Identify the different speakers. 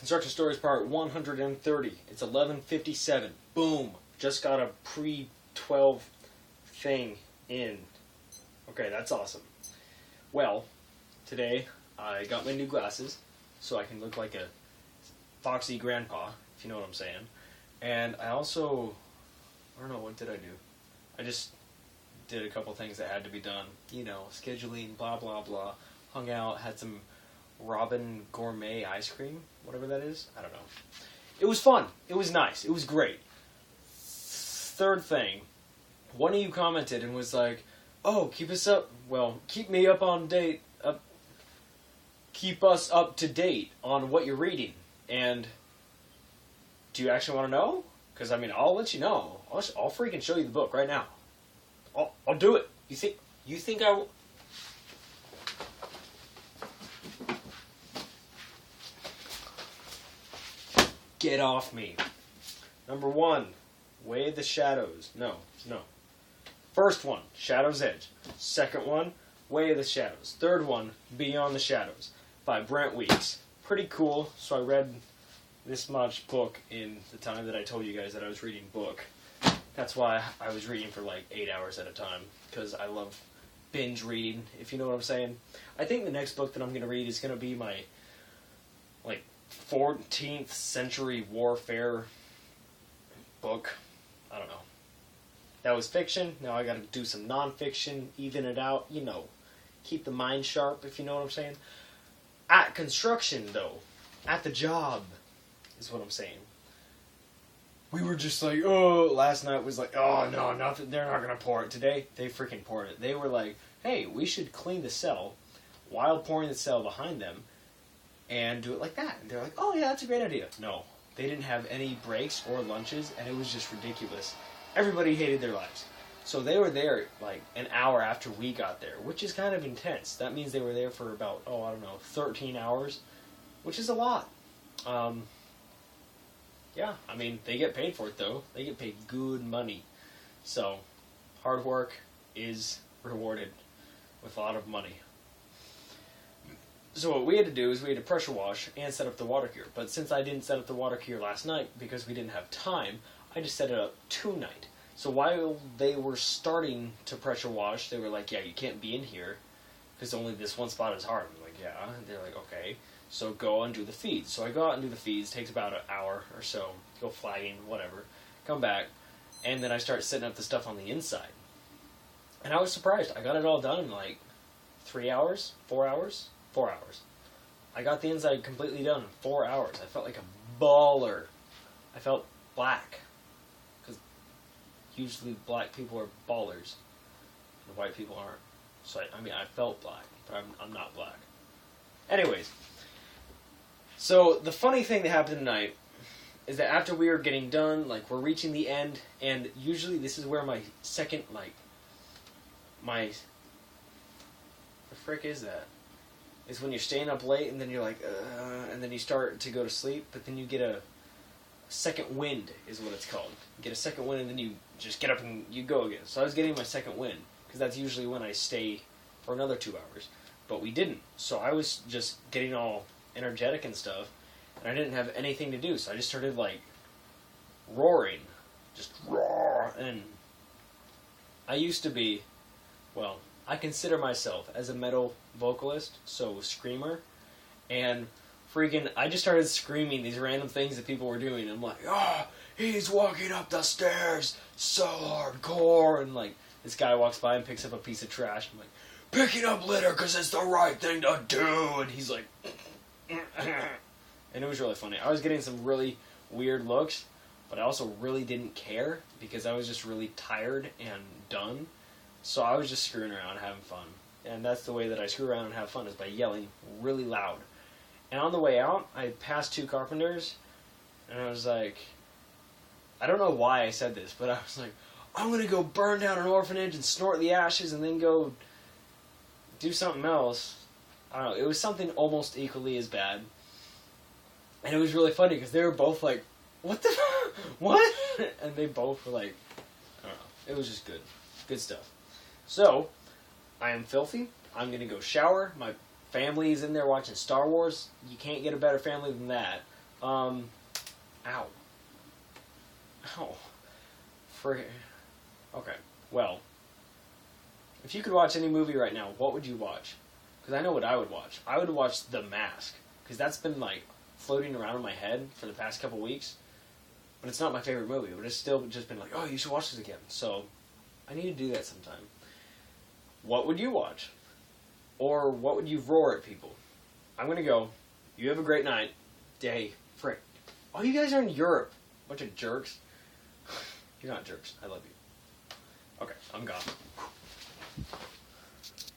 Speaker 1: Construction Stories Part 130. It's 11:57. Boom. Just got a pre-12 thing in. Okay, that's awesome. Well, today I got my new glasses, so I can look like a foxy grandpa, if you know what I'm saying. And I also, I don't know, what did I do? I just did a couple things that had to be done. You know, scheduling, blah, blah, blah. Hung out, had some Robin Gourmet ice cream, whatever that is. I don't know. It was fun. It was nice. It was great. Third thing, one of you commented and was like, oh, keep us up, well, keep me up on date, keep us up to date on what you're reading. And do you actually want to know? Because, I mean, I'll let you know. I'll freaking show you the book right now. I'll do it. You think I will? Get off me. Number 1, Way of the Shadows. No. First one, Shadow's Edge. Second one, Way of the Shadows. Third one, Beyond the Shadows by Brent Weeks. Pretty cool. So I read this much book in the time that I told you guys that I was reading book. That's why I was reading for like 8 hours at a time, because I love binge reading, if you know what I'm saying. I think the next book that I'm going to read is going to be my, like, 14th century warfare book. I don't know. That was fiction. Now I got to do some non-fiction, even it out, you know. Keep the mind sharp, if you know what I'm saying. At construction, though, at the job, is what I'm saying. We were just like, oh, last night was like, oh, no, nothing, they're not going to pour it. Today, they freaking poured it. They were like, hey, we should clean the cell while pouring the cell behind them and do it like that. And they're like, oh, yeah, that's a great idea. No, they didn't have any breaks or lunches, and it was just ridiculous. Everybody hated their lives. So they were there like an hour after we got there, which is kind of intense. That means they were there for about, 13 hours, which is a lot. Yeah, I mean, they get paid for it, though. They get paid good money. So, hard work is rewarded with a lot of money. So what we had to do is we had to pressure wash and set up the water cure. But since I didn't set up the water cure last night because we didn't have time, I just set it up tonight. So while they were starting to pressure wash, they were like, yeah, you can't be in here because only this one spot is hard. I'm like, yeah. And they're like, okay. So go and do the feeds. So I go out and do the feeds. Takes about an hour or so. Go flagging, whatever. Come back. And then I start setting up the stuff on the inside. And I was surprised. I got it all done in like 3 hours? 4 hours? 4 hours. I got the inside completely done in 4 hours. I felt like a baller. I felt black. Because usually black people are ballers. And white people aren't. So I felt black. But I'm not black. Anyways. So, the funny thing that happened tonight is that after we were getting done, like, we're reaching the end, and usually this is where my second, like, the frick is that? Is when you're staying up late, and then you're like, and then you start to go to sleep, but then you get a second wind, is what it's called. You get a second wind, and then you just get up and you go again. So I was getting my second wind, because that's usually when I stay for another 2 hours. But we didn't, so I was just getting all energetic and stuff, and I didn't have anything to do, so I just started, like, roaring. Just roar. And I used to be, well, I consider myself as a metal vocalist, so screamer, and freaking, I just started screaming these random things that people were doing. I'm like, oh, he's walking up the stairs so hardcore, and, like, this guy walks by and picks up a piece of trash. I'm like, picking up litter because it's the right thing to do, and he's like, and it was really funny. I was getting some really weird looks, but I also really didn't care because I was just really tired and done. So I was just screwing around, having fun. And that's the way that I screw around and have fun, is by yelling really loud. And on the way out, I passed 2 carpenters, and I was like, I don't know why I said this, but I was like, I'm going to go burn down an orphanage and snort the ashes and then go do something else. I don't know, it was something almost equally as bad. And it was really funny because they were both like, what the what? And they both were like, I don't know. It was just good. Good stuff. So, I am filthy. I'm going to go shower. My family is in there watching Star Wars. You can't get a better family than that. Ow. Ow. Okay, well, if you could watch any movie right now, what would you watch? Because I know what I would watch. I would watch The Mask, because that's been, like, floating around in my head for the past couple weeks. But it's not my favorite movie, but it's still just been like, oh, you should watch this again. So, I need to do that sometime. What would you watch? Or what would you roar at people? I'm going to go. You have a great night. Day. Frick. Oh, you guys are in Europe. Bunch of jerks. You're not jerks. I love you. Okay, I'm gone.